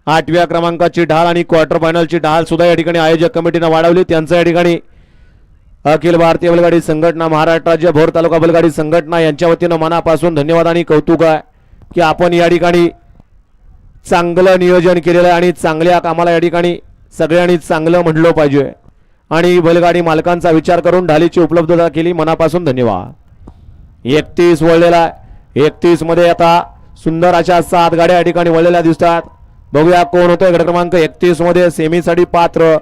8व्या क्रमांकाची ढाल आणि क्वार्टर फायनलची ढाल सुद्धा या ठिकाणी आयोजक कमिटीने वाढवली। त्यांचं या ठिकाणी अखिल भारतीय बैलगाडी संघटना, महाराष्ट्र राज्य भोर तालुका बैलगाडी संघटना यांच्या वतीनं मनापासून धन्यवाद आणि कौतुक आहे की आपण या ठिकाणी चांगलं नियोजन केलेलं आहे आणि चांगल्या कामाला या ठिकाणी सगळ्यांनी चांगलं म्हणलं पाहिजे आणि बैलगाडी मालकांचा विचार करून ढालीची उपलब्धता केली। मनापासून धन्यवाद। 31 वळलेला 31 मध्ये आता सुंदर अशा 7 गाड्या या ठिकाणी वळलेल्या दिसतात। बघूया कोण होतोय गट क्रमांक 31 मध्ये सेमीसाठी पात्र।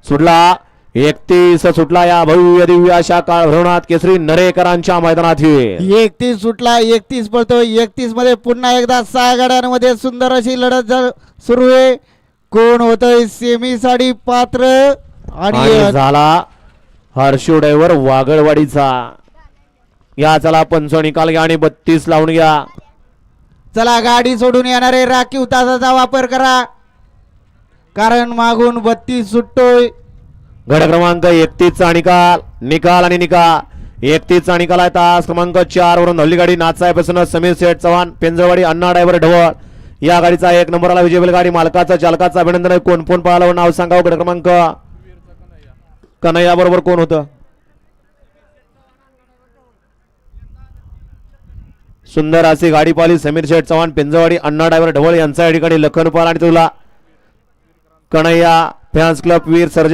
सुटला 31 सुटला या भव्य दिव्य अशा काळ भरवणात केसरी नरेकरांच्या मैदानात 31 सुटला 31 पळतो। 31 मध्ये पुन्हा एकदा 6 गाड्यांमध्ये सुंदर अशी लढत सुरू आहे। कोण होतोय सेमी साठी पात्र आणि झाला हर्षू ड्रायव्हर वागळवाडीचा। या चला पंच निकाल घ्या आणि 32 लावून घ्या। चला गाडी सोडून येणारे राखीव तासाचा वापर करा कारण मागून 32 सुटतोय। गट क्रमांक 31 चा निकाल आणि निकाल 31 चा निकाल आहे। तास क्रमांक 4 वरून धवली गाडी नाथसाहेब समीर शेठ चव्हाण पेंजरवाडी अण्णा ड्रायव्हर ढवळ या गाडीचा 1 नंबरला विजय बैलगाडी मालकाचा चालकाचा अभिनंदन आहे। कोण कोण पळालं नाव सांगा। गट क्रमांक कन्हैया बरोबर कोण होतं? सुंदर अशी गाडी पाहिली समीर शेठ चव्हाण पेंजरवाडी अण्णा ड्रायव्हर ढवळ यांचा या ठिकाणी लखन पाल आणि तुला कन्हैया फॅन्स क्लब वीर सर्जा